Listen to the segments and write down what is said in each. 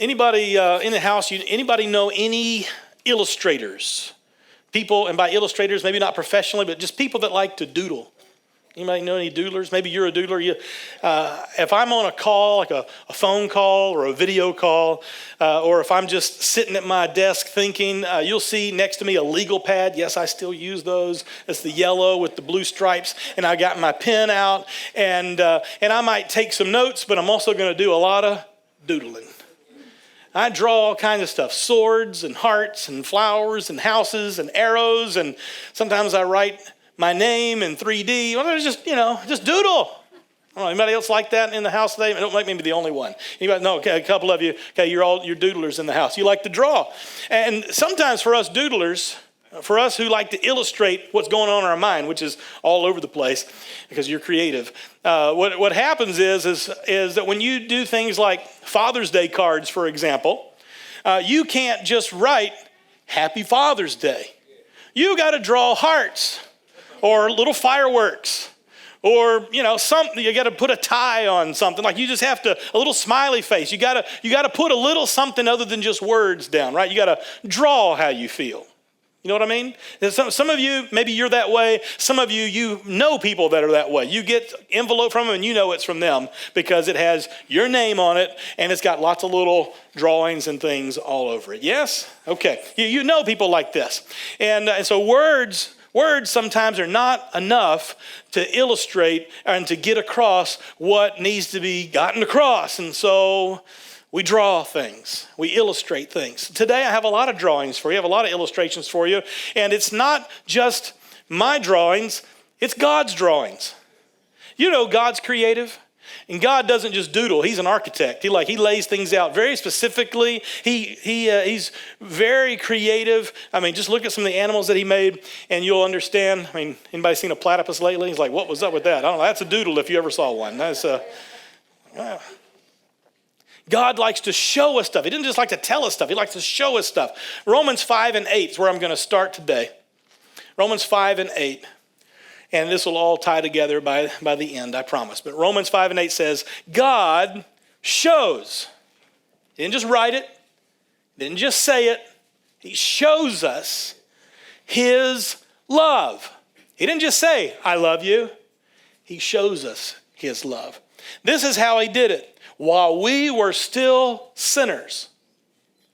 Anybody in the house, anybody know any illustrators? People, and by illustrators, maybe not professionally, but just people that like to doodle. Anybody know any doodlers? Maybe you're a doodler. If I'm on a call, like a phone call or a video call, or if I'm just sitting at my desk thinking, you'll see next to me a legal pad. Yes, I still use those. It's the yellow with the blue stripes. And I got my pen out, and I might take some notes, but I'm also going to do a lot of doodling. I draw all kinds of stuff, swords and hearts and flowers and houses and arrows, and sometimes I write my name in 3D. Well, just doodle. I don't know, anybody else like that in the house today? I don't like me be the only one. Anybody? No, okay, a couple of you. Okay, you're doodlers in the house. You like to draw. And sometimes for us doodlers, for us who like to illustrate what's going on in our mind, which is all over the place because you're creative, what happens is that when you do things like Father's Day cards, for example, you can't just write Happy Father's Day. You got to draw hearts or little fireworks or something. You got to put a tie on something. Like you just have to, a little smiley face. You got to put a little something other than just words down, right? You got to draw how you feel. You know what I mean? Some of you, maybe you're that way. Some of you know people that are that way. You get envelope from them and you know it's from them because it has your name on it and it's got lots of little drawings and things all over it. Yes? Okay. You know people like this. And so words sometimes are not enough to illustrate and to get across what needs to be gotten across. And so we draw things. We illustrate things. Today I have a lot of drawings for you. I have a lot of illustrations for you. And it's not just my drawings. It's God's drawings. You know God's creative. And God doesn't just doodle. He's an architect. He lays things out very specifically. He's very creative. I mean, just look at some of the animals that he made and you'll understand. I mean, anybody seen a platypus lately? He's like, what was up with that? I don't know. That's a doodle if you ever saw one. That's God likes to show us stuff. He didn't just like to tell us stuff. He likes to show us stuff. Romans 5 and 8 is where I'm going to start today. Romans 5 and 8. And this will all tie together by the end, I promise. But Romans 5 and 8 says, God shows. He didn't just write it. He didn't just say it. He shows us his love. He didn't just say, I love you. He shows us his love. This is how he did it. While we were still sinners,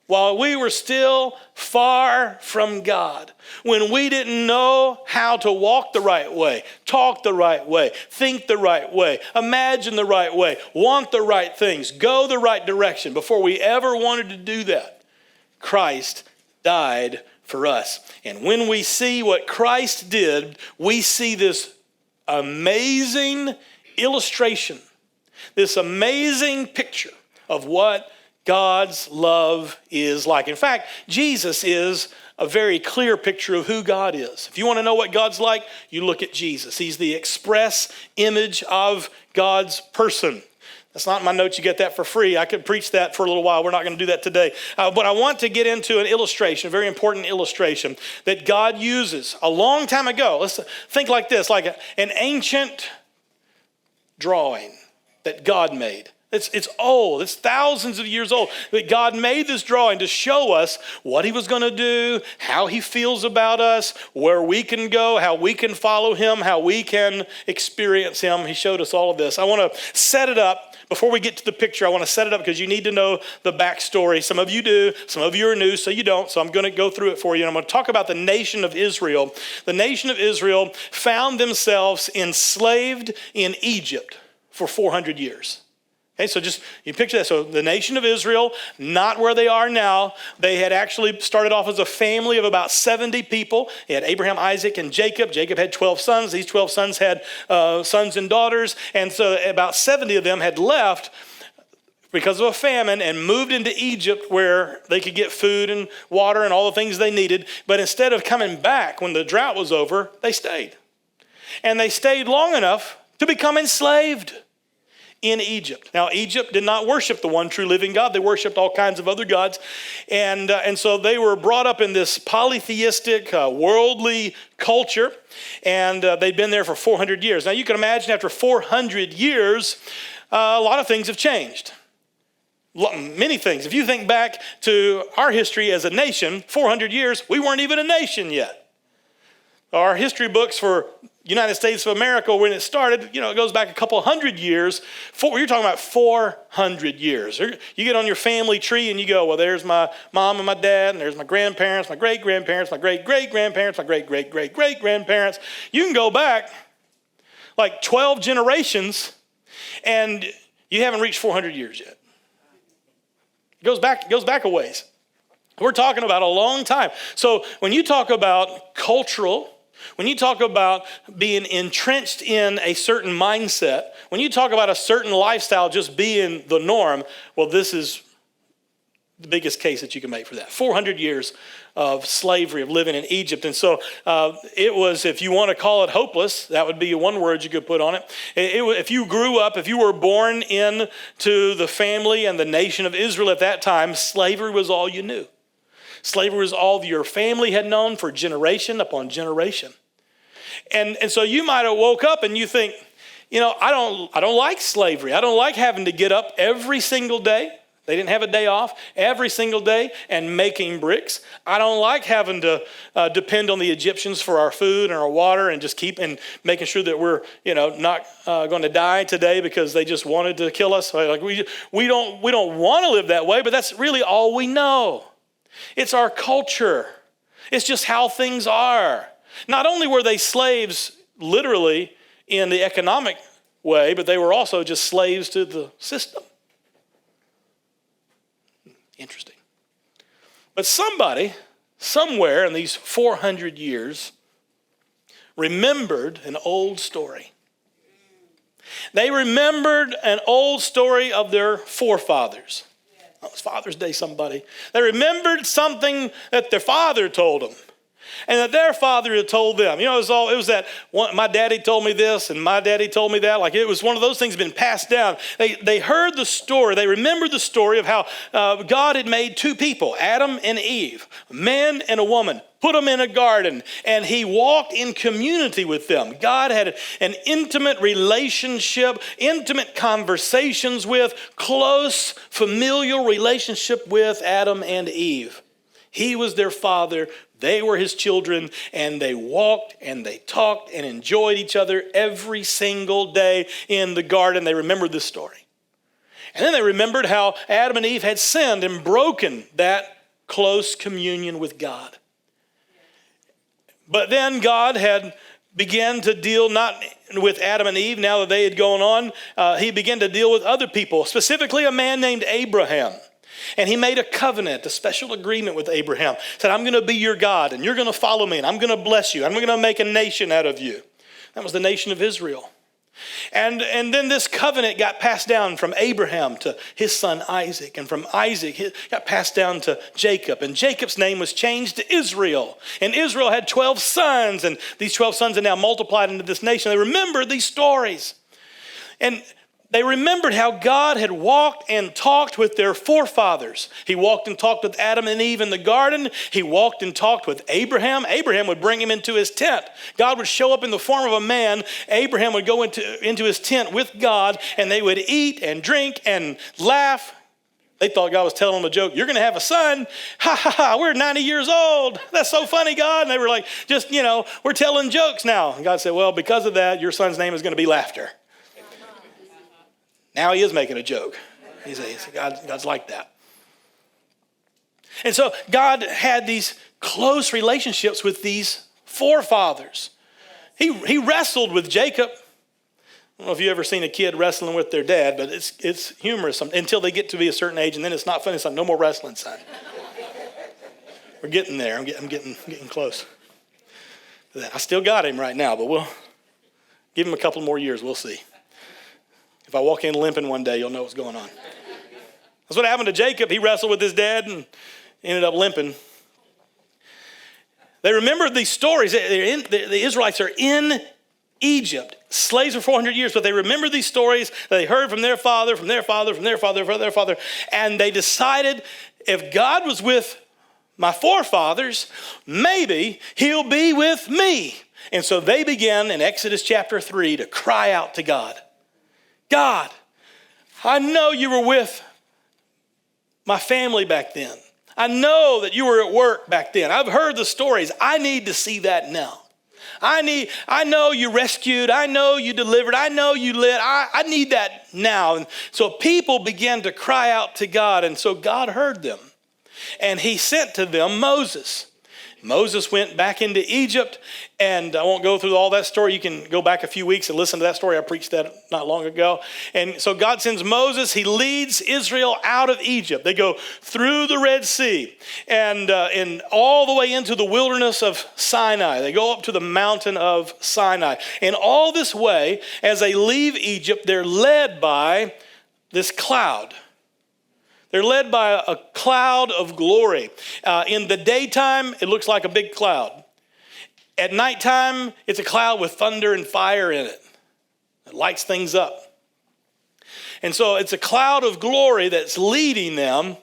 while we were still far from God, when we didn't know how to walk the right way, talk the right way, think the right way, imagine the right way, want the right things, go the right direction, before we ever wanted to do that, Christ died for us. And when we see what Christ did, we see this amazing illustration, this amazing picture of what God's love is like. In fact, Jesus is a very clear picture of who God is. If you want to know what God's like, you look at Jesus. He's the express image of God's person. That's not in my notes. You get that for free. I could preach that for a little while. We're not going to do that today. But I want to get into an illustration, a very important illustration that God uses a long time ago. Let's think like this, like an ancient drawing that God made. It's old. It's thousands of years old. But God made this drawing to show us what he was going to do, how he feels about us, where we can go, how we can follow him, how we can experience him. He showed us all of this. I want to set it up. Before we get to the picture, I want to set it up because you need to know the backstory. Some of you do. Some of you are new, so you don't. So I'm going to go through it for you. And I'm going to talk about the nation of Israel. The nation of Israel found themselves enslaved in Egypt for 400 years. Okay, so just, you picture that. So the nation of Israel, not where they are now. They had actually started off as a family of about 70 people. They had Abraham, Isaac, and Jacob. Jacob had 12 sons. These 12 sons had sons and daughters. And so about 70 of them had left because of a famine and moved into Egypt where they could get food and water and all the things they needed. But instead of coming back when the drought was over, they stayed. And they stayed long enough to become enslaved in Egypt. Now, Egypt did not worship the one true living God. They worshiped all kinds of other gods. And so they were brought up in this polytheistic, worldly culture. And they'd been there for 400 years. Now, you can imagine after 400 years, a lot of things have changed. Many things. If you think back to our history as a nation, 400 years, we weren't even a nation yet. Our history books for United States of America, when it started, it goes back a couple hundred years. You're talking about 400 years. You get on your family tree and you go, well, there's my mom and my dad, and there's my grandparents, my great-grandparents, my great-great-grandparents, my great-great-great-great-grandparents. You can go back like 12 generations and you haven't reached 400 years yet. It goes back a ways. We're talking about a long time. So when you talk about cultural, when you talk about being entrenched in a certain mindset, when you talk about a certain lifestyle just being the norm, well, this is the biggest case that you can make for that. 400 years of slavery, of living in Egypt. And so it was, if you want to call it hopeless, that would be one word you could put on it. If you grew up, if you were born into the family and the nation of Israel at that time, slavery was all you knew. Slavery was all your family had known for generation upon generation. And so you might have woke up and you think, I don't like slavery. I don't like having to get up every single day. They didn't have a day off every single day and making bricks. I don't like having to depend on the Egyptians for our food and our water and just making sure that we're not going to die today because they just wanted to kill us. Like we don't want to live that way, but that's really all we know. It's our culture. It's just how things are. Not only were they slaves literally in the economic way, but they were also just slaves to the system. Interesting. But somebody, somewhere in these 400 years, remembered an old story. They remembered an old story of their forefathers. It was Father's Day, somebody. They remembered something that their father told them. And that their father had told them. It was that one, my daddy told me this and my daddy told me that. Like it was one of those things been passed down. They heard the story. They remembered the story of how God had made two people, Adam and Eve, a man and a woman, put them in a garden, and he walked in community with them. God had an intimate relationship, intimate conversations with, close familial relationship with Adam and Eve. He was their father. They were his children, and they walked and they talked and enjoyed each other every single day in the garden. They remembered this story. And then they remembered how Adam and Eve had sinned and broken that close communion with God. But then God had began to deal not with Adam and Eve now that they had gone on. He began to deal with other people, specifically a man named Abraham. And he made a covenant, a special agreement with Abraham. Said, I'm going to be your God, and you're going to follow me, and I'm going to bless you. I'm going to make a nation out of you. That was the nation of Israel. And then this covenant got passed down from Abraham to his son Isaac. And from Isaac, it got passed down to Jacob. And Jacob's name was changed to Israel. And Israel had 12 sons. And these 12 sons are now multiplied into this nation. They remembered these stories. And they remembered how God had walked and talked with their forefathers. He walked and talked with Adam and Eve in the garden. He walked and talked with Abraham. Abraham would bring him into his tent. God would show up in the form of a man. Abraham would go into his tent with God, and they would eat and drink and laugh. They thought God was telling them a joke. You're going to have a son. Ha, ha, ha, we're 90 years old. That's so funny, God. And they were like, we're telling jokes now. And God said, well, because of that, your son's name is going to be Laughter. Now he is making a joke. God's like that. And so God had these close relationships with these forefathers. He wrestled with Jacob. I don't know if you've ever seen a kid wrestling with their dad, but it's humorous until they get to be a certain age, and then it's not funny. It's like, no more wrestling, son. We're getting there. I'm getting close to that. I still got him right now, but we'll give him a couple more years. We'll see. If I walk in limping one day, you'll know what's going on. That's what happened to Jacob. He wrestled with his dad and ended up limping. They remembered these stories. The Israelites are in Egypt, slaves for 400 years, but they remember these stories that they heard from their father, from their father, from their father, from their father, and they decided if God was with my forefathers, maybe he'll be with me. And so they began in Exodus chapter 3 to cry out to God. God, I know you were with my family back then. I know that you were at work back then. I've heard the stories. I need to see that now. I know you rescued. I know you delivered. I know you led. I need that now. And so people began to cry out to God. And so God heard them. And he sent to them Moses. Moses went back into Egypt, and I won't go through all that story. You can go back a few weeks and listen to that story. I preached that not long ago. And so God sends Moses. He leads Israel out of Egypt. They go through the Red Sea and all the way into the wilderness of Sinai. They go up to the mountain of Sinai. And all this way, as they leave Egypt, they're led by this cloud. They're led by a cloud of glory. In the daytime, it looks like a big cloud. At nighttime, it's a cloud with thunder and fire in it. It lights things up. And so it's a cloud of glory that's leading them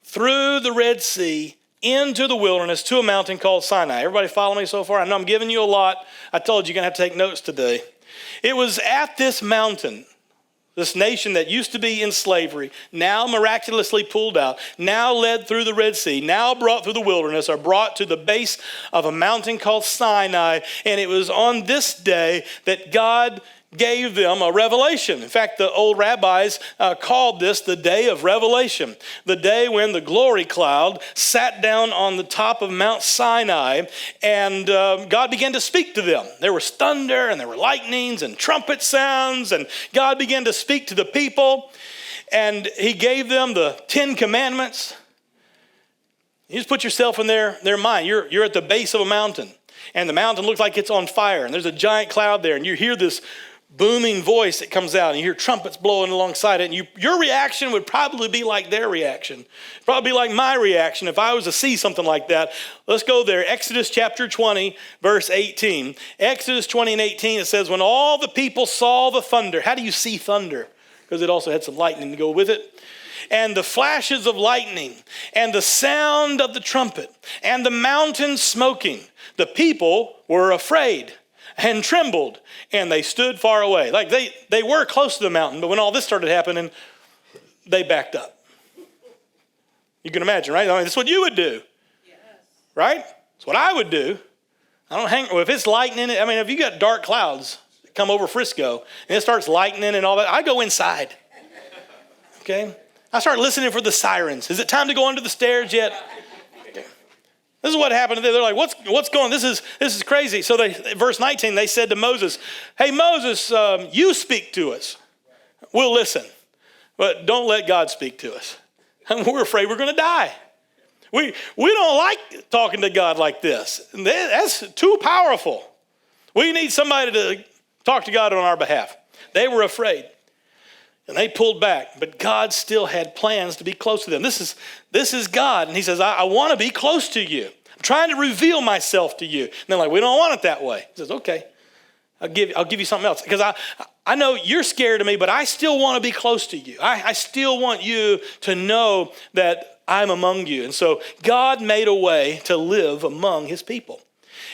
through the Red Sea into the wilderness to a mountain called Sinai. Everybody follow me so far? I know I'm giving you a lot. I told you you're going to have to take notes today. It was at this mountain, this nation that used to be in slavery, now miraculously pulled out, now led through the Red Sea, now brought through the wilderness, are brought to the base of a mountain called Sinai. And it was on this day that God gave them a revelation. In fact, the old rabbis called this the day of revelation, the day when the glory cloud sat down on the top of Mount Sinai, and God began to speak to them. There was thunder, and there were lightnings and trumpet sounds, and God began to speak to the people, and he gave them the 10 commandments. You just put yourself in their mind. You're at the base of a mountain, and the mountain looks like it's on fire, and there's a giant cloud there, and you hear this booming voice that comes out, and you hear trumpets blowing alongside it, and your reaction would probably be like their reaction. Probably like my reaction if I was to see something like that. Let's go there. Exodus chapter 20, verse 18. Exodus 20 and 18, it says, when all the people saw the thunder. How do you see thunder? Because it also had some lightning to go with it. And the flashes of lightning, and the sound of the trumpet, and the mountain smoking, the people were afraid and trembled, and they stood far away. Like they were close to the mountain, but when all this started happening, they backed up. You can imagine, right? I mean, that's what you would do, yes. Right? That's what I would do. I don't hang, if it's lightning, I mean, if you got dark clouds that come over Frisco, and it starts lightning and all that, I go inside, okay? I start listening for the sirens. Is it time to go under the stairs yet? This is what happened. They're like, what's going on? This is crazy. So verse 19, they said to Moses, hey, Moses, you speak to us. We'll listen. But don't let God speak to us. We're afraid we're going to die. We don't like talking to God like this. That's too powerful. We need somebody to talk to God on our behalf. They were afraid. And they pulled back, but God still had plans to be close to them. This is God, and he says, I want to be close to you. I'm trying to reveal myself to you. And they're like, we don't want it that way. He says, okay, I'll give you something else. Because I know you're scared of me, but I still want to be close to you. I still want you to know that I'm among you. And so God made a way to live among his people.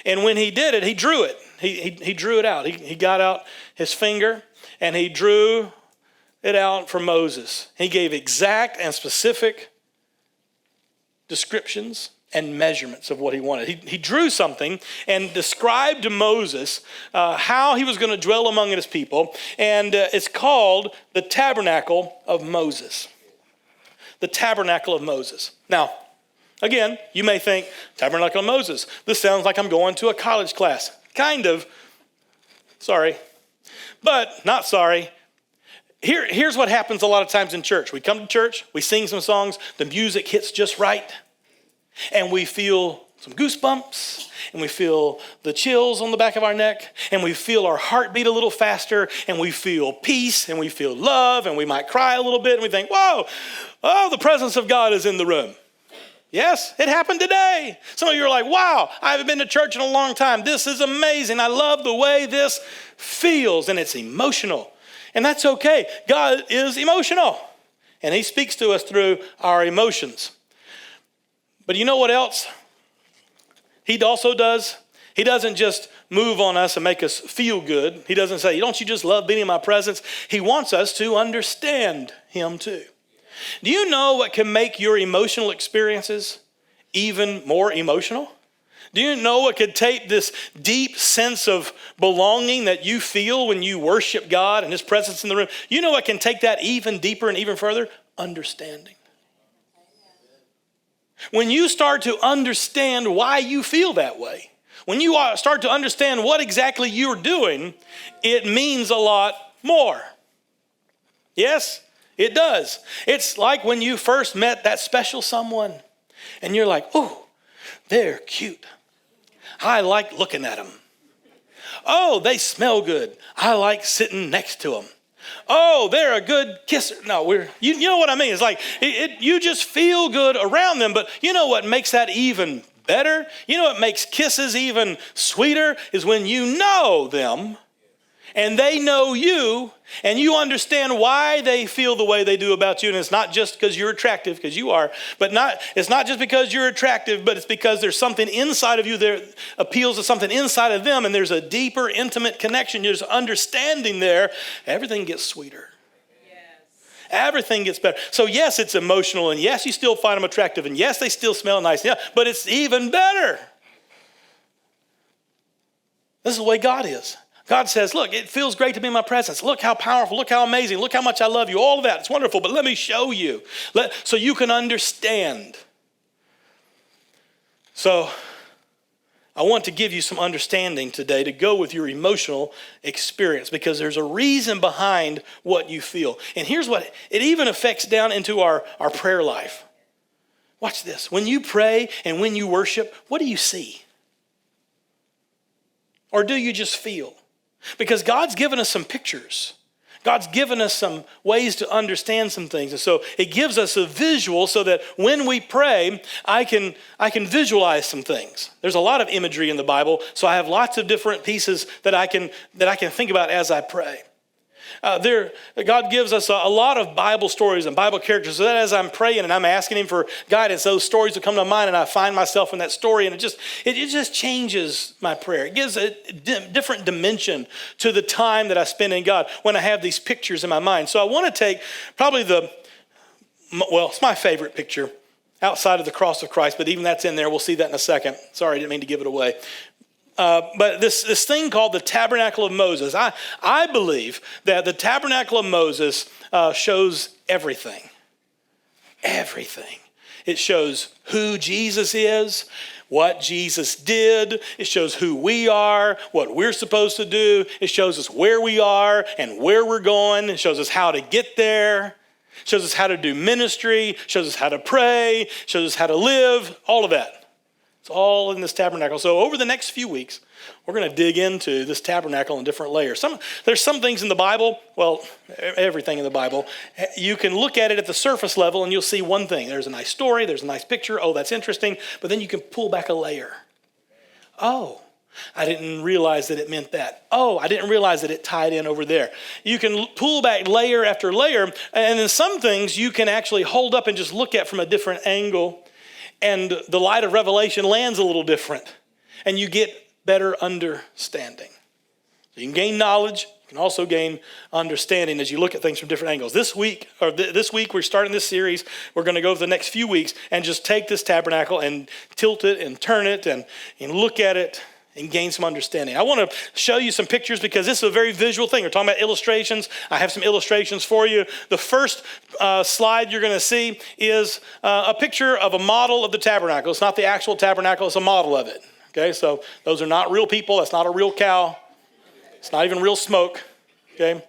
And when he did it, he drew it. He drew it out. He got out his finger, and he drew it out for Moses. He gave exact and specific descriptions and measurements of what he wanted. He drew something and described to Moses how he was going to dwell among his people, and it's called the tabernacle of Moses. The tabernacle of Moses. Now, again, you may think, tabernacle of Moses. This sounds like I'm going to a college class. Kind of. Sorry. But not sorry. Here's what happens a lot of times in church. We come to church, we sing some songs, the music hits just right, and we feel some goosebumps, and we feel the chills on the back of our neck, and we feel our heart beat a little faster, and we feel peace, and we feel love, and we might cry a little bit, and we think, whoa, oh, the presence of God is in the room. Yes, it happened today. Some of you are like, wow, I haven't been to church in a long time. This is amazing. I love the way this feels, and it's emotional. And that's okay. God is emotional, and he speaks to us through our emotions. But you know what else he also does? He doesn't just move on us and make us feel good. He doesn't say, don't you just love being in my presence? He wants us to understand him too. Do you know what can make your emotional experiences even more emotional? Do you know what could take this deep sense of belonging that you feel when you worship God and his presence in the room? You know what can take that even deeper and even further? Understanding. When you start to understand why you feel that way, when you start to understand what exactly you're doing, it means a lot more. Yes, it does. It's like when you first met that special someone and you're like, oh, they're cute. I like looking at them. Oh, they smell good. I like sitting next to them. Oh, they're a good kisser. No, you know what I mean? It's like you just feel good around them. But you know what makes that even better? You know what makes kisses even sweeter is when you know them and they know you and you understand why they feel the way they do about you. And it's not just because you're attractive, because you are, but it's not just because you're attractive, but it's because there's something inside of you that appeals to something inside of them. And there's a deeper, intimate connection. There's understanding there. Everything gets sweeter. Yes. Everything gets better. So yes, it's emotional. And yes, you still find them attractive. And yes, they still smell nice. Yeah, but it's even better. This is the way God is. God says, look, it feels great to be in my presence. Look how powerful, look how amazing, look how much I love you, all of that. It's wonderful, but let me show you so you can understand. So I want to give you some understanding today to go with your emotional experience because there's a reason behind what you feel. And here's what, it even affects down into our prayer life. Watch this. When you pray and when you worship, what do you see? Or do you just feel? Because God's given us some pictures. God's given us some ways to understand some things. And so it gives us a visual so that when we pray, I can visualize some things. There's a lot of imagery in the Bible, so I have lots of different pieces that I can think about as I pray. God gives us a lot of Bible stories and Bible characters so that as I'm praying and I'm asking him for guidance, those stories will come to mind and I find myself in that story and it just changes my prayer. It gives a different dimension to the time that I spend in God when I have these pictures in my mind. So I want to take probably it's my favorite picture outside of the cross of Christ, but even that's in there. We'll see that in a second. Sorry, I didn't mean to give it away. But this thing called the tabernacle of Moses, I believe that the tabernacle of Moses shows everything. Everything. It shows who Jesus is, what Jesus did. It shows who we are, what we're supposed to do. It shows us where we are and where we're going. It shows us how to get there. It shows us how to do ministry. It shows us how to pray. It shows us how to live. All of that. It's all in this tabernacle. So over the next few weeks, we're going to dig into this tabernacle in different layers. There's some things in the Bible, well, everything in the Bible, you can look at it at the surface level and you'll see one thing. There's a nice story, there's a nice picture, oh, that's interesting, but then you can pull back a layer. Oh, I didn't realize that it meant that. Oh, I didn't realize that it tied in over there. You can pull back layer after layer, and then some things you can actually hold up and just look at from a different angle. And the light of revelation lands a little different. And you get better understanding. So you can gain knowledge. You can also gain understanding as you look at things from different angles. This week we're starting this series. We're going to go for the next few weeks and just take this tabernacle and tilt it and turn it and look at it and gain some understanding. I want to show you some pictures because this is a very visual thing. We're talking about illustrations. I have some illustrations for you. The first slide you're going to see is a picture of a model of the tabernacle. It's not the actual tabernacle, it's a model of it. Okay, so those are not real people. That's not a real cow. It's not even real smoke. Okay.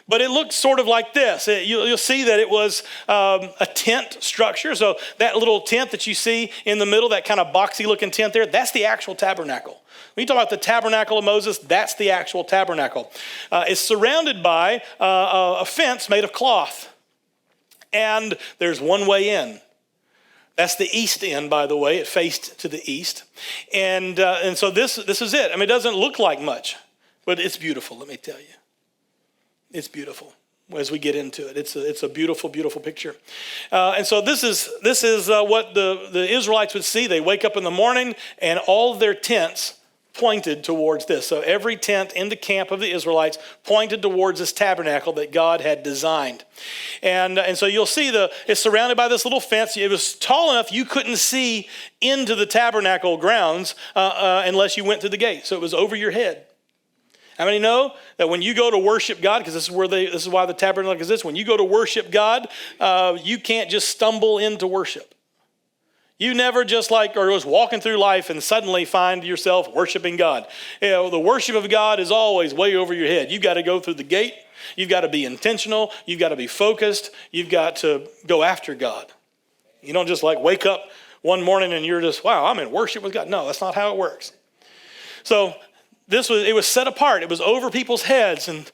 But it looks sort of like this. You'll see that it was a tent structure. So that little tent that you see in the middle, that kind of boxy looking tent there, that's the actual tabernacle. When you talk about the tabernacle of Moses, that's the actual tabernacle. It's surrounded by a fence made of cloth. And there's one way in. That's the east end, by the way. It faced to the east. And so this is it. I mean, it doesn't look like much, but it's beautiful, let me tell you. It's beautiful as we get into it. It's a beautiful, beautiful picture. And so this is what the Israelites would see. They wake up in the morning and all of their tents pointed towards this. So every tent in the camp of the Israelites pointed towards this tabernacle that God had designed. And so you'll see it's surrounded by this little fence. It was tall enough you couldn't see into the tabernacle grounds unless you went through the gate. So it was over your head. How many know that when you go to worship God, because this is why the tabernacle exists, when you go to worship God, you can't just stumble into worship. You never just was walking through life and suddenly find yourself worshiping God. The worship of God is always way over your head. You've got to go through the gate. You've got to be intentional. You've got to be focused. You've got to go after God. You don't just wake up one morning and you're just, wow, I'm in worship with God. No, that's not how it works. So it was set apart. It was over people's heads, and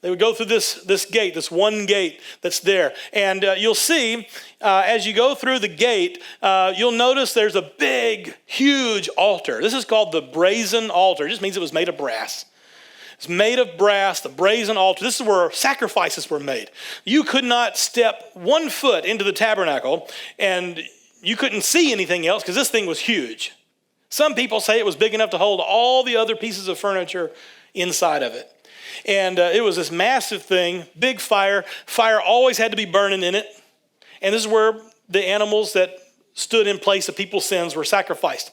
they would go through this gate, this one gate that's there. And you'll see, as you go through the gate, you'll notice there's a big, huge altar. This is called the brazen altar. It just means it was made of brass. It's made of brass, the brazen altar. This is where sacrifices were made. You could not step 1 foot into the tabernacle, and you couldn't see anything else because this thing was huge. Some people say it was big enough to hold all the other pieces of furniture inside of it. And it was this massive thing, big fire. Fire always had to be burning in it. And this is where the animals that stood in place of people's sins were sacrificed.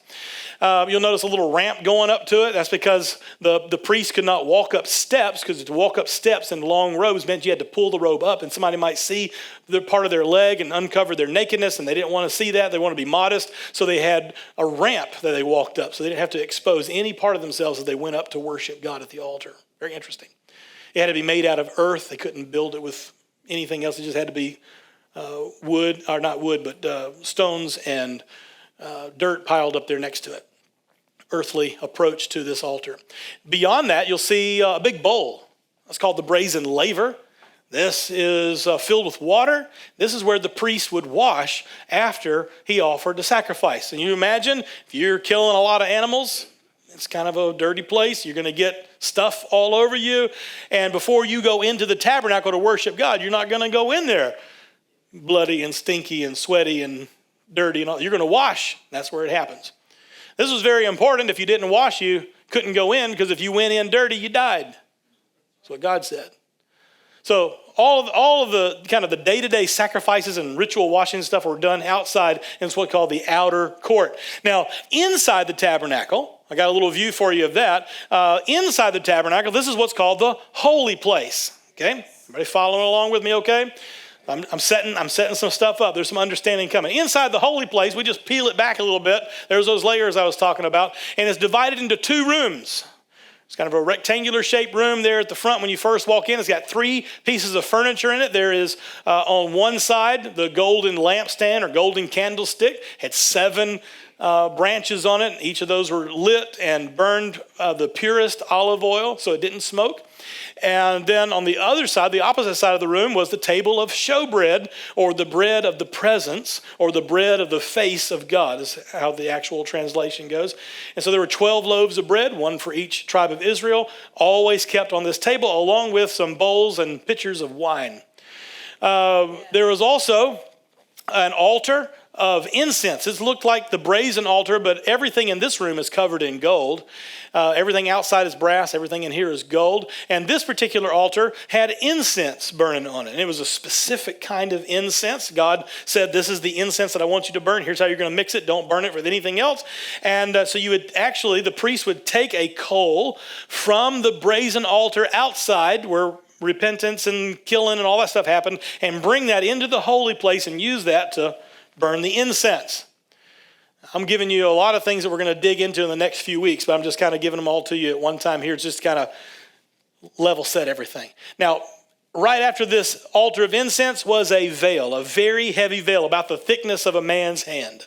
You'll notice a little ramp going up to it. That's because the priest could not walk up steps, because to walk up steps in long robes meant you had to pull the robe up, and somebody might see the part of their leg and uncover their nakedness, and they didn't want to see that. They wanted to be modest, so they had a ramp that they walked up, so they didn't have to expose any part of themselves as they went up to worship God at the altar. Very interesting. It had to be made out of earth. They couldn't build it with anything else. It just had to be wood, or not wood, but stones and dirt piled up there next to it. Earthly approach to this altar. Beyond that, you'll see a big bowl. That's called the brazen laver. This is filled with water. This is where the priest would wash after he offered the sacrifice. And you imagine, if you're killing a lot of animals, it's kind of a dirty place. You're going to get stuff all over you. And before you go into the tabernacle to worship God, you're not going to go in there bloody and stinky and sweaty and dirty and all. You're going to wash. That's where it happens. This was very important. If you didn't wash, you couldn't go in, because if you went in dirty, you died. That's what God said. So all of the kind of the day-to-day sacrifices and ritual washing stuff were done outside in what's called the outer court. Now, inside the tabernacle, I got a little view for you of that. Inside the tabernacle, this is what's called the holy place. Okay, everybody following along with me? Okay, I'm setting some stuff up. There's some understanding coming. Inside the holy place, we just peel it back a little bit. There's those layers I was talking about, and it's divided into 2 rooms. It's kind of a rectangular shaped room there at the front when you first walk in. It's got 3 pieces of furniture in it. There is on one side the golden lampstand or golden candlestick. Had 7 branches on it. Each of those were lit and burned the purest olive oil so it didn't smoke. And then on the other side, the opposite side of the room, was the table of showbread, or the bread of the presence, or the bread of the face of God, is how the actual translation goes. And so there were 12 loaves of bread, 1 for each tribe of Israel, always kept on this table, along with some bowls and pitchers of wine. There was also an altar of incense. It looked like the brazen altar, but everything in this room is covered in gold. Everything outside is brass. Everything in here is gold. And this particular altar had incense burning on it. And it was a specific kind of incense. God said, this is the incense that I want you to burn. Here's how you're going to mix it. Don't burn it with anything else. And so the priest would take a coal from the brazen altar outside where repentance and killing and all that stuff happened, and bring that into the holy place and use that to burn the incense. I'm giving you a lot of things that we're going to dig into in the next few weeks, but I'm just kind of giving them all to you at one time here, just kind of level set everything. Now, right after this altar of incense was a veil, a very heavy veil, about the thickness of a man's hand.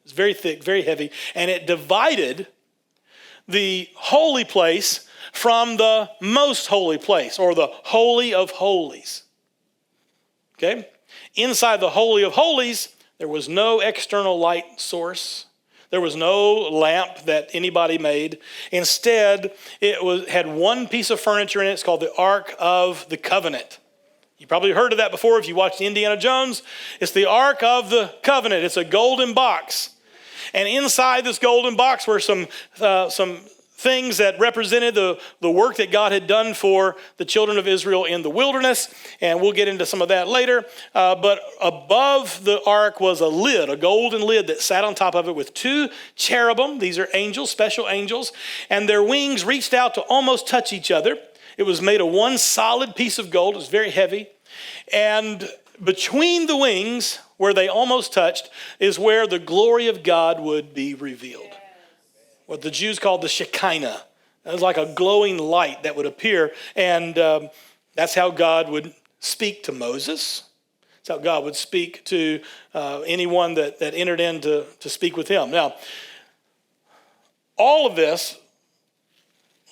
It's very thick, very heavy, and it divided the holy place from the most holy place, or the Holy of Holies. Okay? Inside the Holy of Holies, there was no external light source. There was no lamp that anybody made. Instead, had 1 piece of furniture in it. It's called the Ark of the Covenant. You probably heard of that before if you watched Indiana Jones. It's the Ark of the Covenant. It's a golden box. And inside this golden box were some things that represented the work that God had done for the children of Israel in the wilderness, and we'll get into some of that later. But above the ark was a lid, a golden lid that sat on top of it with two cherubim. These are angels, special angels, and their wings reached out to almost touch each other. It was made of one solid piece of gold. It was very heavy. And between the wings, where they almost touched, is where the glory of God would be revealed. What the Jews called the Shekinah. It was like a glowing light that would appear, and that's how God would speak to Moses. That's how God would speak to anyone that entered in to speak with him. Now, all of this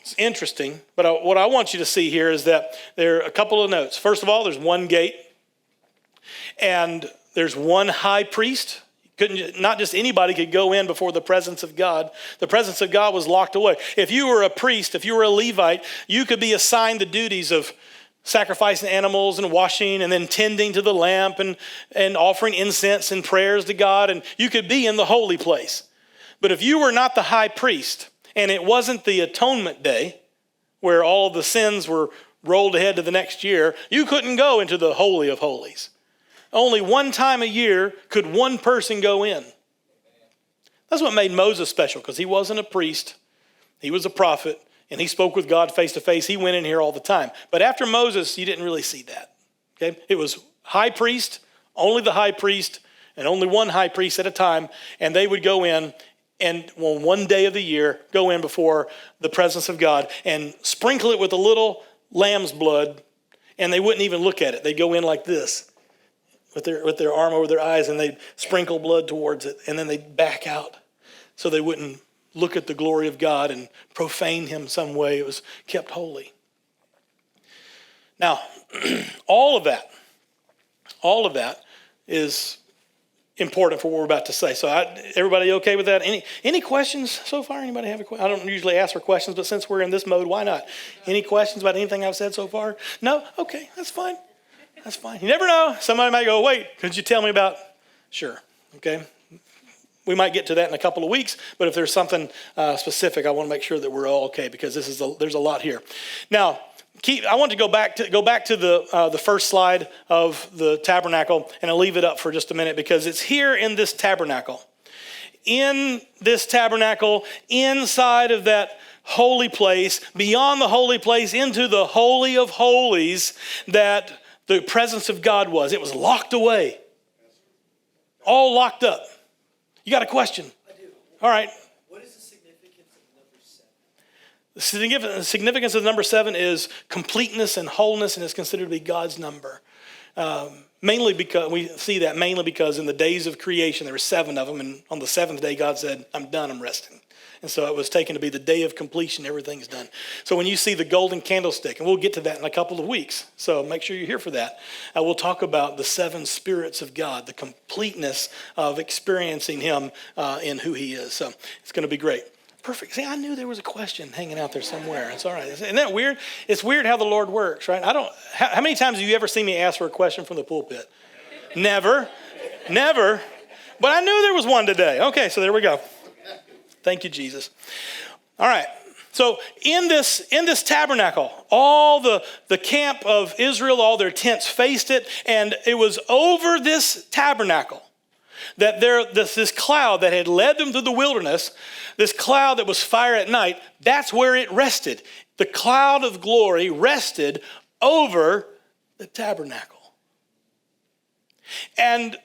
is interesting, but what I want you to see here is that there are a couple of notes. First of all, there's one gate, and there's one high priest. Not just anybody could go in before the presence of God. The presence of God was locked away. If you were a priest, if you were a Levite, you could be assigned the duties of sacrificing animals and washing and then tending to the lamp and offering incense and prayers to God. And you could be in the holy place. But if you were not the high priest, and it wasn't the atonement day where all the sins were rolled ahead to the next year, you couldn't go into the Holy of Holies. Only one time a year could one person go in. That's what made Moses special, because he wasn't a priest. He was a prophet, and he spoke with God face to face. He went in here all the time. But after Moses, you didn't really see that. Okay? It was high priest, only the high priest, and only one high priest at a time, and they would go in and on one day of the year, go in before the presence of God and sprinkle it with a little lamb's blood, and they wouldn't even look at it. They'd go in like this, with their arm over their eyes, and they'd sprinkle blood towards it, and then they'd back out so they wouldn't look at the glory of God and profane him some way. It was kept holy. Now, all of that is important for what we're about to say. So everybody okay with that? Any questions so far? Anybody have a question? I don't usually ask for questions, but since we're in this mode, why not? Any questions about anything I've said so far? No? Okay, that's fine. That's fine. You never know. Somebody might go, wait, could you tell me about? Sure. Okay. We might get to that in a couple of weeks, but if there's something specific, I want to make sure that we're all okay, because there's a lot here. Now, I want to go back to the first slide of the tabernacle, and I'll leave it up for just a minute, because it's here in this tabernacle. In this tabernacle, inside of that holy place, beyond the holy place, into the Holy of Holies, that the presence of God was. It was locked away. All locked up. You got a question? I do. All right. What is the significance of number 7? The significance of number 7 is completeness and wholeness, and is considered to be God's number. Mainly because in the days of creation, there were 7 of them, and on the 7th day, God said, I'm done, I'm resting. And so it was taken to be the day of completion, everything's done. So when you see the golden candlestick, and we'll get to that in a couple of weeks, so make sure you're here for that. We'll talk about the 7 spirits of God, the completeness of experiencing him in who he is. So it's going to be great. Perfect. See, I knew there was a question hanging out there somewhere. It's all right. Isn't that weird? It's weird how the Lord works, right? How many times have you ever seen me ask for a question from the pulpit? Never. But I knew there was one today. Okay, so there we go. Thank you, Jesus. All right. So in this tabernacle, all the camp of Israel, all their tents faced it, and it was over this tabernacle that this cloud that had led them through the wilderness, this cloud that was fire at night, that's where it rested. The cloud of glory rested over the tabernacle. And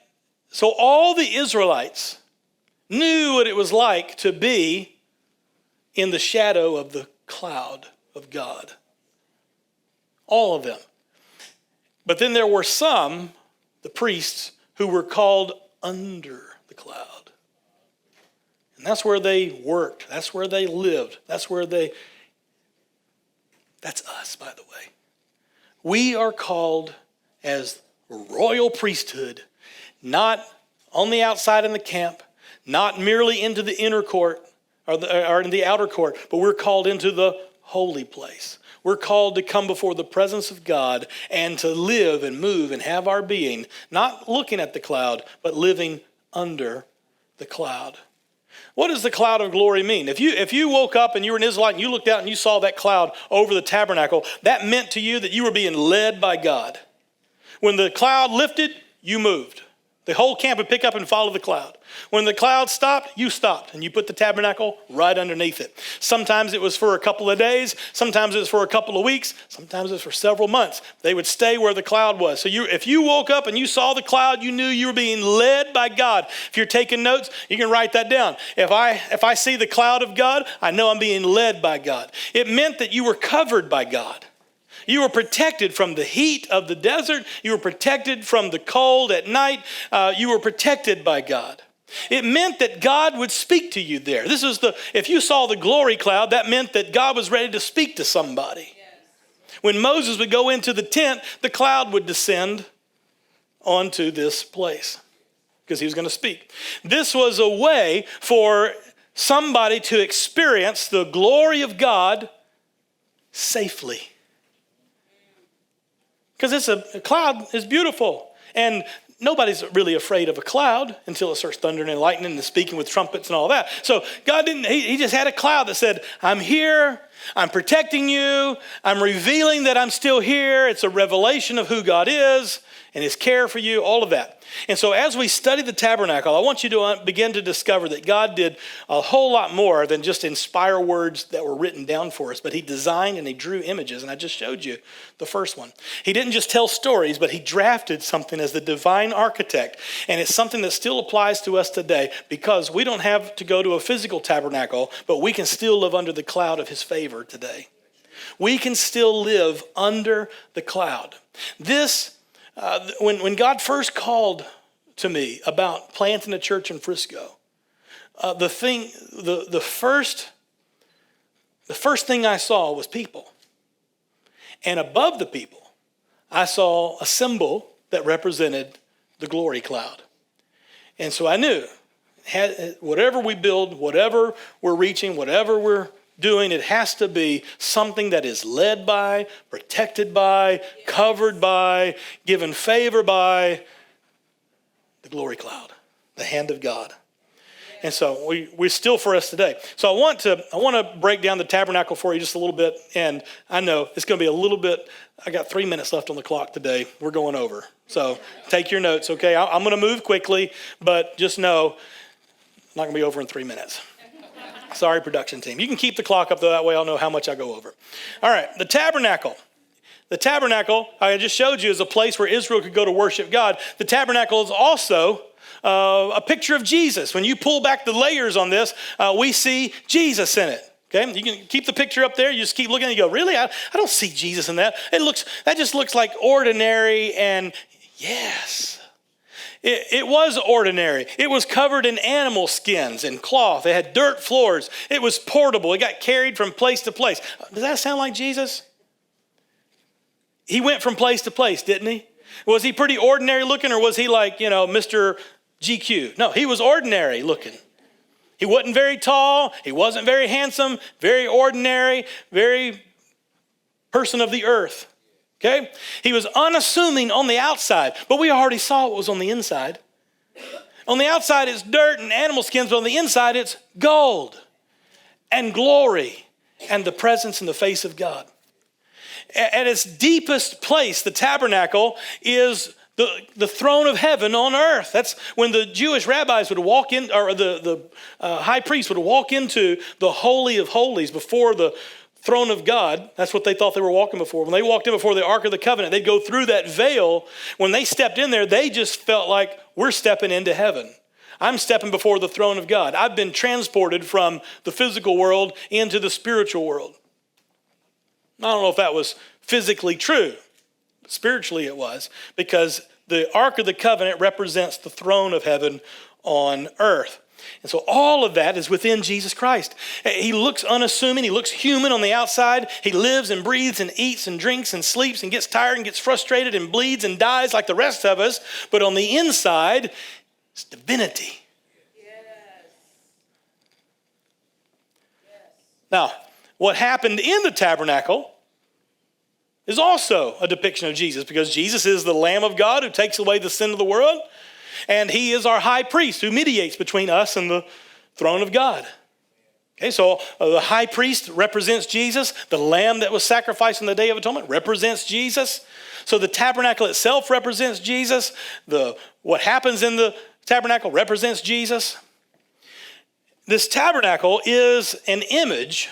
so all the Israelites knew what it was like to be in the shadow of the cloud of God. All of them. But then there were some, the priests, who were called under the cloud. And that's where they worked. That's where they lived. That's us, by the way. We are called as royal priesthood, not on the outside in the camp, not merely into the inner court or in the outer court, but we're called into the holy place. We're called to come before the presence of God and to live and move and have our being, not looking at the cloud, but living under the cloud. What does the cloud of glory mean? If you woke up and you were an Israelite and you looked out and you saw that cloud over the tabernacle, that meant to you that you were being led by God. When the cloud lifted, you moved. The whole camp would pick up and follow the cloud. When the cloud stopped, you stopped, and you put the tabernacle right underneath it. Sometimes it was for a couple of days. Sometimes it was for a couple of weeks. Sometimes it was for several months. They would stay where the cloud was. So if you woke up and you saw the cloud, you knew you were being led by God. If you're taking notes, you can write that down. If I see the cloud of God, I know I'm being led by God. It meant that you were covered by God. You were protected from the heat of the desert. You were protected from the cold at night. You were protected by God. It meant that God would speak to you there. If you saw the glory cloud, that meant that God was ready to speak to somebody. Yes. When Moses would go into the tent, the cloud would descend onto this place because he was going to speak. This was a way for somebody to experience the glory of God safely. Because a cloud is beautiful. And nobody's really afraid of a cloud until it starts thundering and lightning and speaking with trumpets and all that. So God he just had a cloud that said, I'm here, I'm protecting you, I'm revealing that I'm still here. It's a revelation of who God is and his care for you, all of that. And so as we study the tabernacle, I want you to begin to discover that God did a whole lot more than just inspire words that were written down for us, but he designed and he drew images. And I just showed you the first one. He didn't just tell stories, but he drafted something as the divine architect. And it's something that still applies to us today because we don't have to go to a physical tabernacle, but we can still live under the cloud of his favor today. We can still live under the cloud. When God first called to me about planting a church in Frisco, the first thing I saw was people. And above the people, I saw a symbol that represented the glory cloud. And so I knew, whatever we build, whatever we're reaching, whatever we're doing, it has to be something that is led by, protected by, covered by, given favor by the glory cloud, the hand of God. And so we're still for us today. So I want to break down the tabernacle for you just a little bit. And I know it's going to be a little bit, I got 3 minutes left on the clock today. We're going over. So take your notes, okay? I'm going to move quickly, but just know I'm not going to be over in 3 minutes. Sorry, production team. You can keep the clock up, though. That way I'll know how much I go over. All right, the tabernacle. The tabernacle, I just showed you, is a place where Israel could go to worship God. The tabernacle is also a picture of Jesus. When you pull back the layers on this, we see Jesus in it. Okay, you can keep the picture up there. You just keep looking and you go, really? I don't see Jesus in that. That just looks like ordinary, and yes. It was ordinary. It was covered in animal skins and cloth. It had dirt floors. It was portable. It got carried from place to place. Does that sound like Jesus? He went from place to place, didn't he? Was he pretty ordinary looking, or was he like, Mr. GQ? No, he was ordinary looking. He wasn't very tall. He wasn't very handsome, very ordinary, very person of the earth. Okay? He was unassuming on the outside, but we already saw what was on the inside. On the outside, it's dirt and animal skins, but on the inside, it's gold and glory and the presence and the face of God. At its deepest place, the tabernacle is the throne of heaven on earth. That's when the Jewish rabbis would walk in, or the high priest would walk into the Holy of Holies before the throne of God. That's what they thought they were walking before. When they walked in before the Ark of the Covenant, they'd go through that veil. When they stepped in there, they just felt like we're stepping into heaven. I'm stepping before the throne of God. I've been transported from the physical world into the spiritual world. I don't know if that was physically true. Spiritually it was, because the Ark of the Covenant represents the throne of heaven on earth. And so all of that is within Jesus Christ. He looks unassuming. He looks human on the outside. He lives and breathes and eats and drinks and sleeps and gets tired and gets frustrated and bleeds and dies like the rest of us. But on the inside, it's divinity. Yes. Now, what happened in the tabernacle is also a depiction of Jesus, because Jesus is the Lamb of God who takes away the sin of the world. And he is our high priest who mediates between us and the Throne of God. Okay, so the high priest represents Jesus. The lamb that was sacrificed on the Day of Atonement represents Jesus. So the tabernacle itself represents Jesus. What happens in the tabernacle represents Jesus. This tabernacle is an image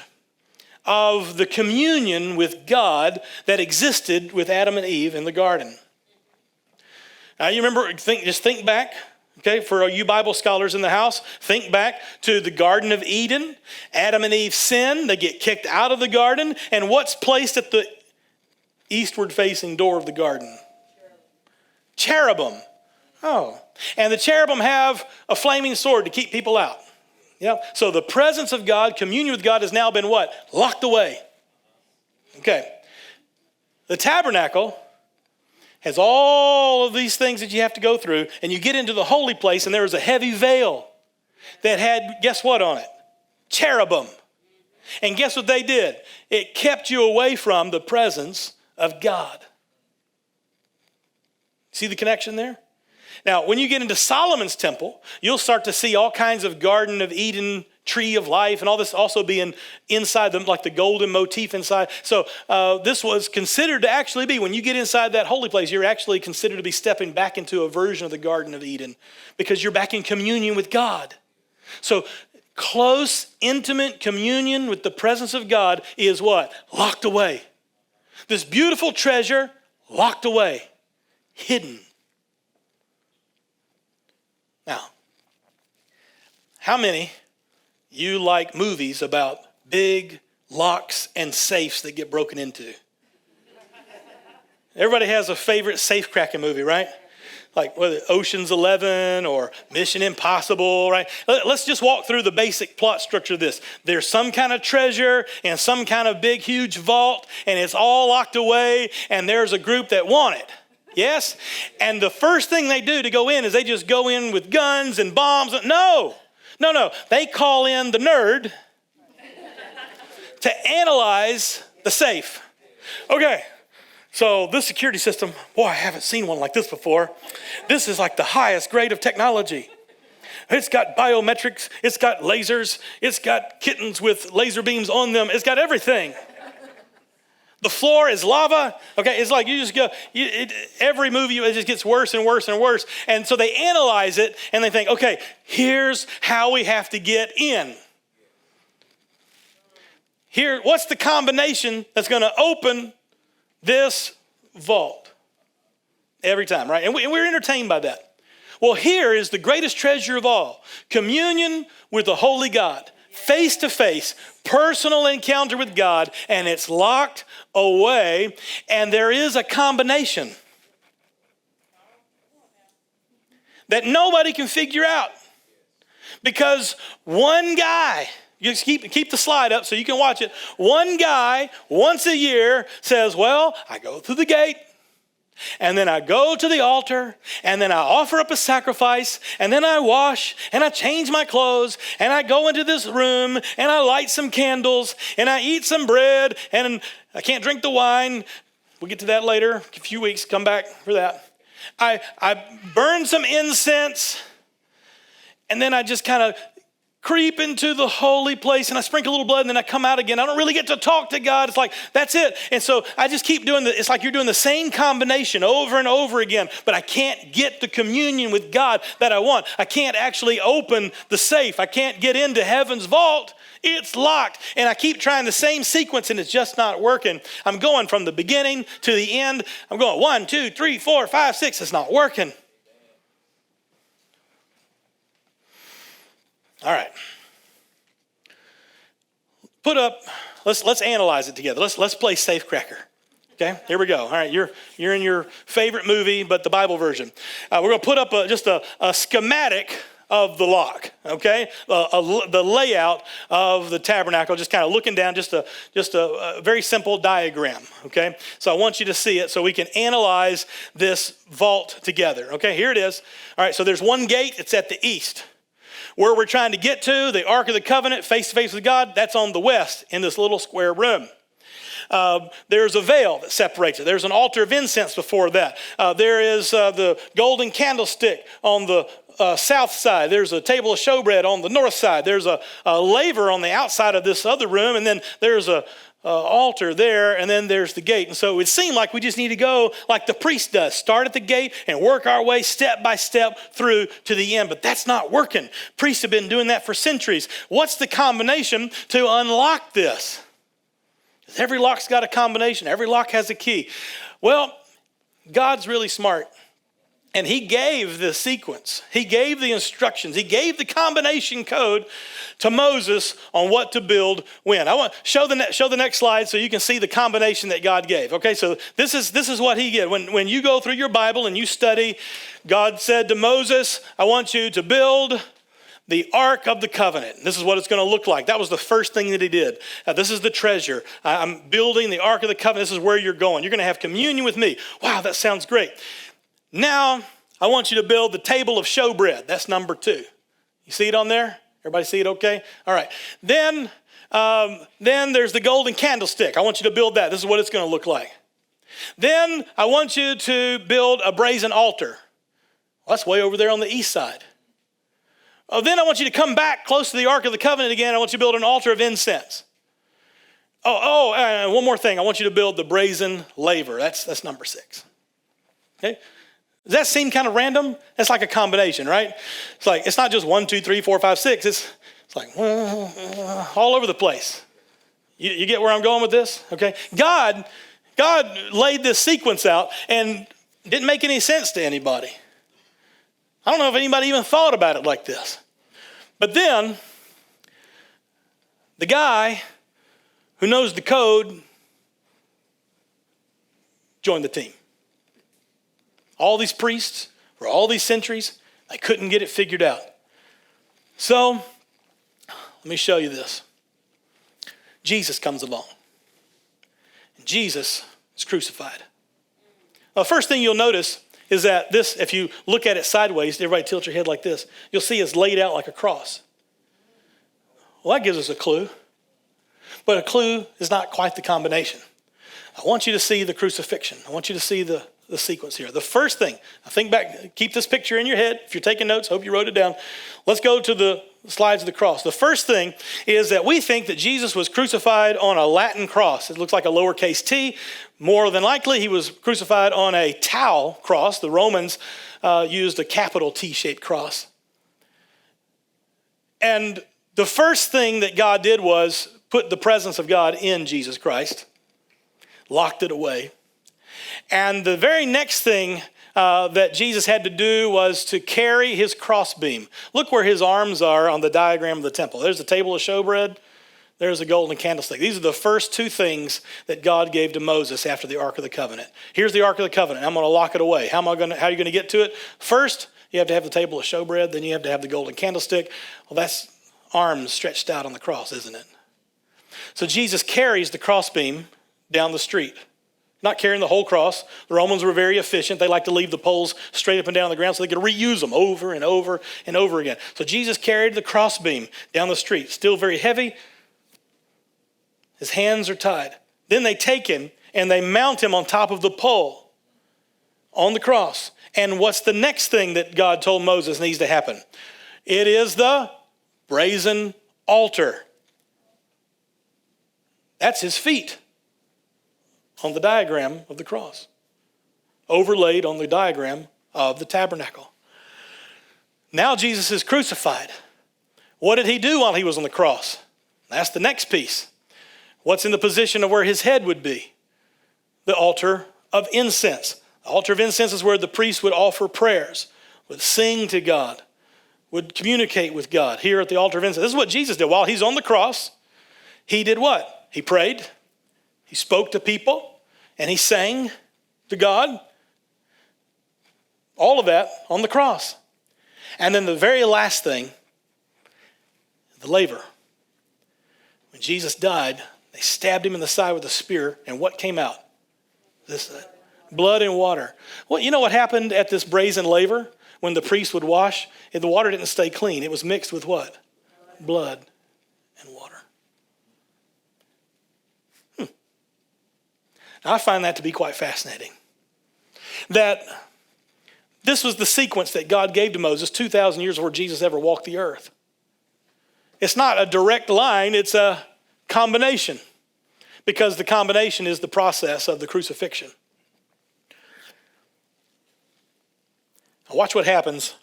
of the communion with God that existed with Adam and Eve in the garden. Now you remember, just think back, okay, for you Bible scholars in the house, think back to the Garden of Eden. Adam and Eve sin, they get kicked out of the garden, and what's placed at the eastward facing door of the garden? Cherubim. Oh, and the cherubim have a flaming sword to keep people out. Yeah. So the presence of God, communion with God has now been what? Locked away. Okay. The tabernacle has all of these things that you have to go through, and you get into the holy place, and there was a heavy veil that had, guess what on it? Cherubim. And guess what they did? It kept you away from the presence of God. See the connection there? Now, when you get into Solomon's temple, you'll start to see all kinds of Garden of Eden, tree of life, and all this also being inside them, like the golden motif inside. So this was considered to actually be, when you get inside that holy place, you're actually considered to be stepping back into a version of the Garden of Eden because you're back in communion with God. So close, intimate communion with the presence of God is what? Locked away. This beautiful treasure, locked away, hidden. Now, how many you like movies about big locks and safes that get broken into? Everybody has a favorite safe cracking movie, right? Like whether Ocean's 11 or Mission Impossible, right? Let's just walk through the basic plot structure of this. There's some kind of treasure in some kind of big, huge vault, and it's all locked away, and there's a group that want it. Yes? And the first thing they do to go in is they just go in with guns and bombs. No. They call in the nerd to analyze the safe. Okay, so this security system, boy, I haven't seen one like this before. This is like the highest grade of technology. It's got biometrics, it's got lasers, it's got kittens with laser beams on them, it's got everything. The floor is lava. Okay, it's like you just go, every movie, it just gets worse and worse and worse. And so they analyze it and they think, okay, here's how we have to get in. Here, what's the combination that's going to open this vault? Every time, right? And we're entertained by that. Well, here is the greatest treasure of all. Communion with the holy God. Face to face, personal encounter with God, and it's locked away, and there is a combination that nobody can figure out because one guy, you just keep the slide up so you can watch it. One guy once a year says, well, I go through the gate, and then I go to the altar, and then I offer up a sacrifice, and then I wash, and I change my clothes, and I go into this room, and I light some candles, and I eat some bread, and I can't drink the wine. We'll get to that later, a few weeks, come back for that. I burn some incense, and then I just kind of creep into the holy place and I sprinkle a little blood and then I come out again. I don't really get to talk to God. It's like, that's it. And so I just keep doing it's like you're doing the same combination over and over again, but I can't get the communion with God that I want. I can't actually open the safe. I can't get into heaven's vault. It's locked. And I keep trying the same sequence and it's just not working. I'm going from the beginning to the end. I'm going 1, 2, 3, 4, 5, 6. It's not working. All right. Put up, let's analyze it together. Let's play Safecracker. Okay, here we go. All right, you're in your favorite movie, but the Bible version. We're going to put up just a schematic of the lock, okay? The layout of the tabernacle, just kind of looking down, just a very simple diagram, okay? So I want you to see it so we can analyze this vault together, okay? Here it is. All right, so there's one gate. It's at the east. Where we're trying to get to, the Ark of the Covenant, face to face with God, that's on the west in this little square room. There's a veil that separates it. There's an altar of incense before that. There is the golden candlestick on the south side. There's a table of showbread on the north side. There's a laver on the outside of this other room, and then there's a altar there, and then there's the gate. And so it seemed like we just need to go like the priest does, start at the gate and work our way step by step through to the end. But that's not working. Priests have been doing that for centuries. What's the combination to unlock this? Every lock's got a combination. Every lock has a key. Well, God's really smart. And he gave the sequence. He gave the instructions. He gave the combination code to Moses on what to build when. I want show the next slide so you can see the combination that God gave. Okay, so this is what he did. When you go through your Bible and you study, God said to Moses, I want you to build the Ark of the Covenant. This is what it's going to look like. That was the first thing that he did. This is the treasure. I'm building the Ark of the Covenant. This is where you're going. You're going to have communion with me. Wow, that sounds great. Now, I want you to build the table of showbread. That's number 2. You see it on there? Everybody see it okay? All right. Then there's the golden candlestick. I want you to build that. This is what it's going to look like. Then I want you to build a brazen altar. Well, that's way over there on the east side. Then I want you to come back close to the Ark of the Covenant again. I want you to build an altar of incense. One more thing. I want you to build the brazen laver. That's number 6. Okay? Does that seem kind of random? That's like a combination, right? It's like, it's not just 1, 2, 3, 4, 5, 6. It's like all over the place. You get where I'm going with this? Okay. God laid this sequence out and didn't make any sense to anybody. I don't know if anybody even thought about it like this. But then the guy who knows the code joined the team. All these priests for all these centuries, they couldn't get it figured out. So, let me show you this. Jesus comes along. And Jesus is crucified. Now, the first thing you'll notice is that this, if you look at it sideways, everybody tilt your head like this, you'll see it's laid out like a cross. Well, that gives us a clue. But a clue is not quite the combination. I want you to see the crucifixion. I want you to see the sequence here. The first thing, think back, keep this picture in your head. If you're taking notes, hope you wrote it down. Let's go to the slides of the cross. The first thing is that we think that Jesus was crucified on a Latin cross. It looks like a lowercase t. More than likely, he was crucified on a tau cross. The Romans used a capital T-shaped cross. And the first thing that God did was put the presence of God in Jesus Christ, locked it away. And the very next thing that Jesus had to do was to carry his crossbeam. Look where his arms are on the diagram of the temple. There's the table of showbread. There's a golden candlestick. These are the first 2 things that God gave to Moses after the Ark of the Covenant. Here's the Ark of the Covenant. I'm going to lock it away. How are you going to get to it? First, you have to have the table of showbread. Then you have to have the golden candlestick. Well, that's arms stretched out on the cross, isn't it? So Jesus carries the crossbeam down the street. Not carrying the whole cross. The Romans were very efficient. They like to leave the poles straight up and down the ground so they could reuse them over and over and over again. So Jesus carried the crossbeam down the street. Still very heavy. His hands are tied. Then they take him and they mount him on top of the pole on the cross. And what's the next thing that God told Moses needs to happen? It is the brazen altar. That's his feet on the diagram of the cross, overlaid on the diagram of the tabernacle. Now Jesus is crucified. What did he do while he was on the cross? That's the next piece. What's in the position of where his head would be? The altar of incense. The altar of incense is where the priest would offer prayers, would sing to God, would communicate with God here at the altar of incense. This is what Jesus did. While he's on the cross, he did what? He prayed, he spoke to people, and he sang to God. All of that on the cross. And then the very last thing, the laver. When Jesus died, they stabbed him in the side with a spear, and what came out? This blood and water. Well, you know what happened at this brazen laver when the priest would wash? The water didn't stay clean. It was mixed with what? Blood and water. Now, I find that to be quite fascinating. That This was the sequence that God gave to Moses 2,000 years before Jesus ever walked the earth. It's not a direct line, it's a combination, because the combination is the process of the crucifixion. Now watch what happens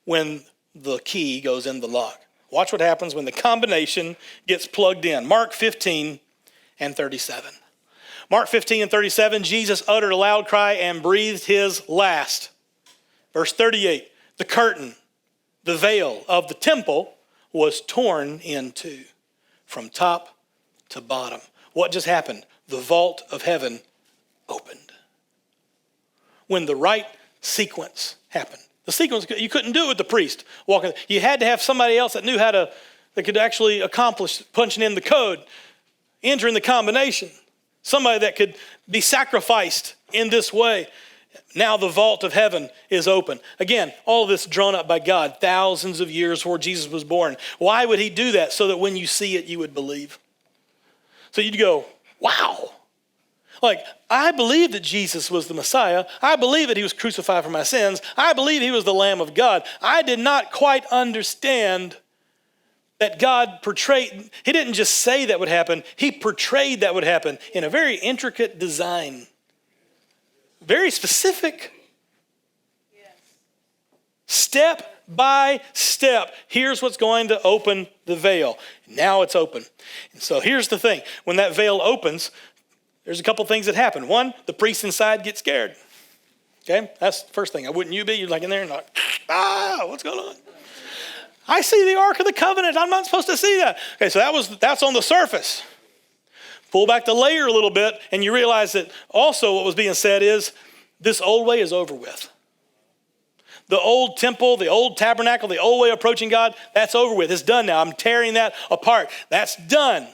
when the key goes in the lock. Watch what happens when the combination gets plugged in. Mark 15 and 37. Mark 15 and 37, Jesus uttered a loud cry and breathed his last. Verse 38, the curtain, the veil of the temple was torn in two from top to bottom. What just happened? The vault of heaven opened. When the right sequence happened. The sequence, you couldn't do it with the priest walking. You had to have somebody else that knew how to, that could actually accomplish punching in the code, entering the combination. Somebody that could be sacrificed in this way. Now the vault of heaven is open. Again, all of this drawn up by God thousands of years before Jesus was born. Why would he do that? So that when you see it, you would believe. So you'd go, wow. Like, I believe that Jesus was the Messiah. I believe that he was crucified for my sins. I believe he was the Lamb of God. I did not quite understand that God portrayed, he didn't just say that would happen, he portrayed that would happen in a very intricate design. Very specific. Yes. Step by step. Here's what's going to open the veil. Now it's open. And so here's the thing. When that veil opens, there's a couple things that happen. One, the priests inside get scared. Okay, that's the first thing. Wouldn't you be? You're like in there and like, what's going on? I see the Ark of the Covenant. I'm not supposed to see that. Okay, so that's on the surface. Pull back the layer a little bit, and you realize that also what was being said is this old way is over with. The old temple, the old tabernacle, the old way of approaching God, that's over with. It's done now. I'm tearing that apart. That's done.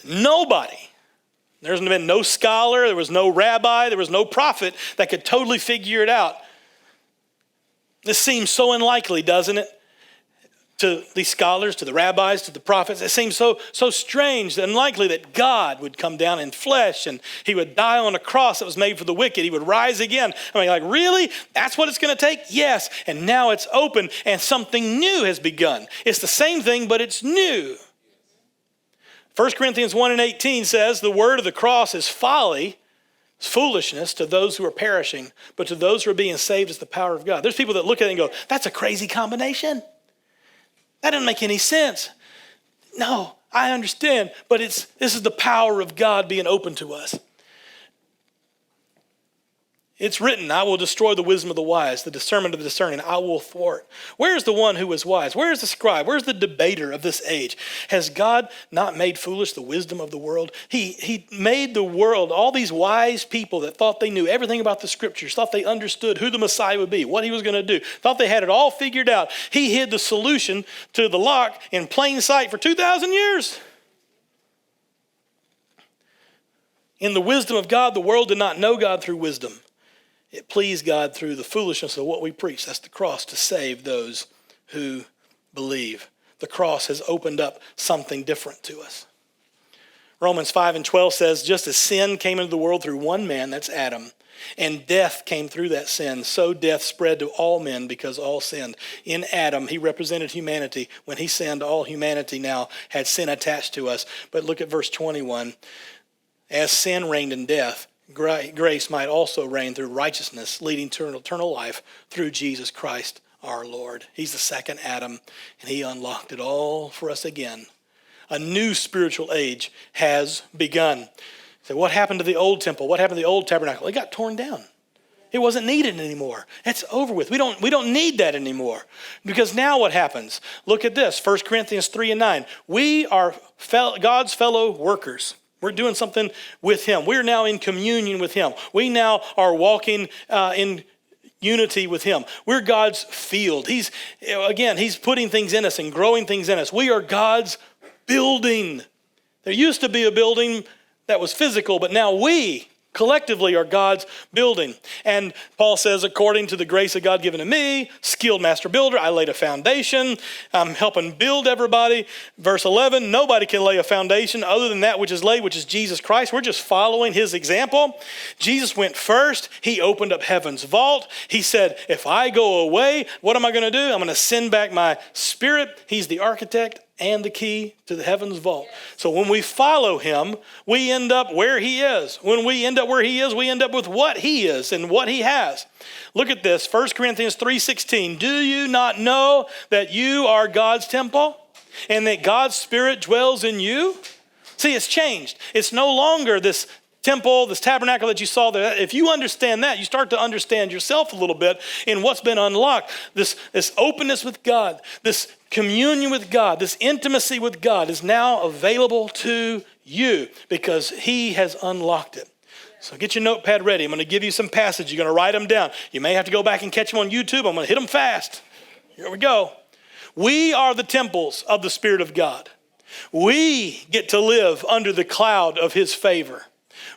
Nobody, there's been no scholar, there was no rabbi, there was no prophet that could totally figure it out. This seems so unlikely, doesn't it? To these scholars, to the rabbis, to the prophets, it seems so strange and unlikely that God would come down in flesh and he would die on a cross that was made for the wicked. He would rise again. I mean, like, really? That's what it's going to take? Yes. And now it's open and something new has begun. It's the same thing, but it's new. 1 Corinthians 1 and 18 says, the word of the cross is folly, it's foolishness to those who are perishing, but to those who are being saved is the power of God. There's people that look at it and go, that's a crazy combination. That doesn't make any sense. No, I understand, but this is the power of God being open to us. It's written, I will destroy the wisdom of the wise, the discernment of the discerning, I will thwart. Where is the one who is wise? Where is the scribe? Where is the debater of this age? Has God not made foolish the wisdom of the world? He made the world, all these wise people that thought they knew everything about the scriptures, thought they understood who the Messiah would be, what he was going to do, thought they had it all figured out. He hid the solution to the lock in plain sight for 2,000 years. In the wisdom of God, the world did not know God through wisdom. It pleased God through the foolishness of what we preach. That's the cross, to save those who believe. The cross has opened up something different to us. Romans 5 and 12 says, just as sin came into the world through one man, that's Adam, and death came through that sin, so death spread to all men because all sinned. In Adam, he represented humanity. When he sinned, all humanity now had sin attached to us. But look at verse 21. As sin reigned in death, grace might also reign through righteousness, leading to eternal life through Jesus Christ our Lord. He's the second Adam, and he unlocked it all for us again. A new spiritual age has begun. So what happened to the old temple? What happened to the old tabernacle? It got torn down. It wasn't needed anymore. It's over with. We don't need that anymore. Because now what happens? Look at this, 1 Corinthians 3 and 9. We are God's fellow workers. We're doing something with him. We're now in communion with him. We now are walking in unity with him. We're God's field. He's putting things in us and growing things in us. We are God's building. There used to be a building that was physical, but now we collectively are God's building. And Paul says, according to the grace of God given to me, skilled master builder, I laid a foundation. I'm helping build everybody. Verse 11, nobody can lay a foundation other than that which is laid, which is Jesus Christ. We're just following his example. Jesus went first. He opened up heaven's vault. He said, if I go away, what am I going to do? I'm going to send back my Spirit. He's the architect and the key to the heavens vault. So when we follow him, we end up where he is. When we end up where he is, we end up with what he is and what he has. Look at this, 1 Corinthians 3:16. Do you not know that you are God's temple and that God's Spirit dwells in you? See, it's changed. It's no longer this temple, this tabernacle that you saw there. If you understand that, you start to understand yourself a little bit in what's been unlocked. This openness with God, this communion with God, this intimacy with God is now available to you because he has unlocked it. So get your notepad ready. I'm going to give you some passages. You're going to write them down. You may have to go back and catch them on YouTube. I'm going to hit them fast. Here we go. We are the temples of the Spirit of God. We get to live under the cloud of his favor.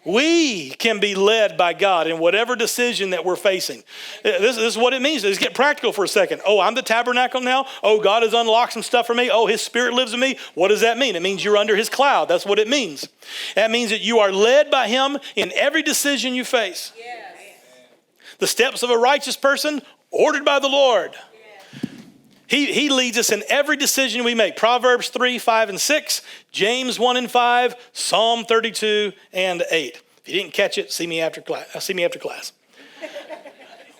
We can be led by God in whatever decision that we're facing. This is what it means. Let's get practical for a second. Oh, I'm the tabernacle now. Oh, God has unlocked some stuff for me. Oh, his Spirit lives in me. What does that mean? It means you're under his cloud. That's what it means. That means that you are led by him in every decision you face. Yes. The steps of a righteous person ordered by the Lord. He leads us in every decision we make. Proverbs 3, 5, and 6, James 1 and 5, Psalm 32 and 8. If you didn't catch it, see me after class.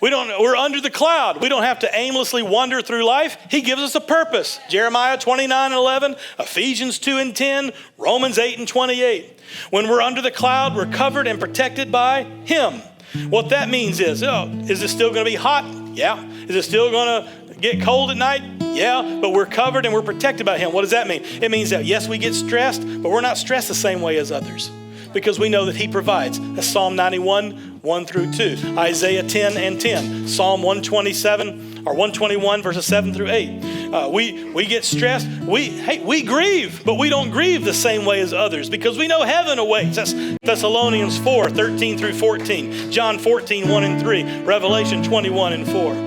We're under the cloud. We don't have to aimlessly wander through life. He gives us a purpose. Jeremiah 29 and 11, Ephesians 2 and 10, Romans 8 and 28. When we're under the cloud, we're covered and protected by him. What that means is it still going to be hot? Yeah. Is it still going to get cold at night? Yeah, but we're covered and we're protected by him. What does that mean? It means that yes, we get stressed, but we're not stressed the same way as others because we know that he provides. That's Psalm 91, 1 through 2, Isaiah 10 and 10, Psalm 127 or 121 verses 7 through 8. We get stressed. We grieve, but we don't grieve the same way as others because we know heaven awaits. That's Thessalonians 4, 13 through 14, John 14, 1 and 3, Revelation 21 and 4.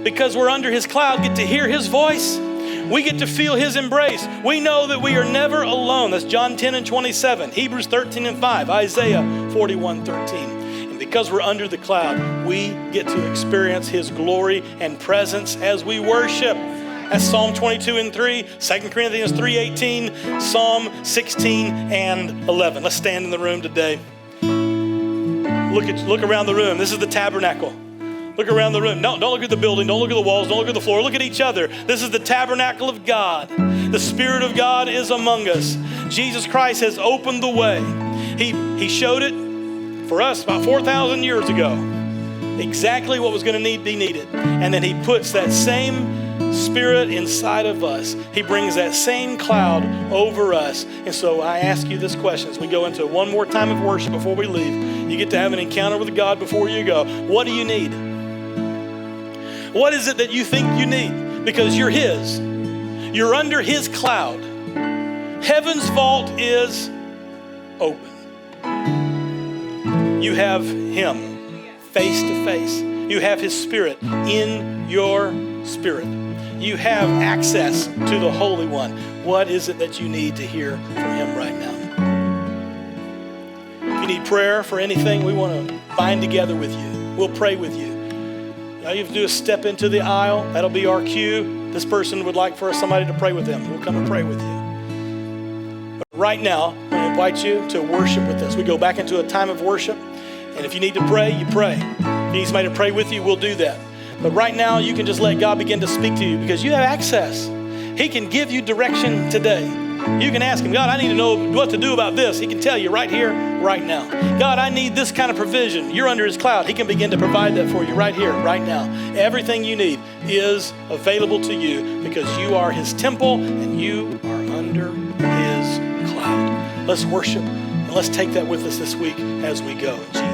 Because we're under his cloud, get to hear his voice. We get to feel his embrace. We know that we are never alone. That's John 10 and 27, Hebrews 13 and 5, Isaiah 41, 13. And because we're under the cloud, we get to experience his glory and presence as we worship. That's Psalm 22 and 3, 2 Corinthians 3:18, Psalm 16 and 11. Let's stand in the room today. Look around the room. This is the tabernacle. Look around the room. Don't look at the building. Don't look at the walls. Don't look at the floor. Look at each other. This is the tabernacle of God. The Spirit of God is among us. Jesus Christ has opened the way. He showed it for us about 4,000 years ago. Exactly what was going to be needed. And then he puts that same Spirit inside of us. He brings that same cloud over us. And so I ask you this question as we go into one more time of worship before we leave. You get to have an encounter with God before you go. What do you need? What is it that you think you need? Because you're his. You're under his cloud. Heaven's vault is open. You have him face to face. You have his Spirit in your spirit. You have access to the Holy One. What is it that you need to hear from him right now? If you need prayer for anything, we want to bind together with you. We'll pray with you. All you have to do is step into the aisle. That'll be our cue. This person would like for somebody to pray with them. We'll come and pray with you. But right now, I'm going to invite you to worship with us. We go back into a time of worship. And if you need to pray, you pray. If you need somebody to pray with you, we'll do that. But right now, you can just let God begin to speak to you because you have access. He can give you direction today. You can ask him, God, I need to know what to do about this. He can tell you right here, right now. God, I need this kind of provision. You're under his cloud. He can begin to provide that for you right here, right now. Everything you need is available to you because you are his temple and you are under his cloud. Let's worship and let's take that with us this week as we go. In Jesus'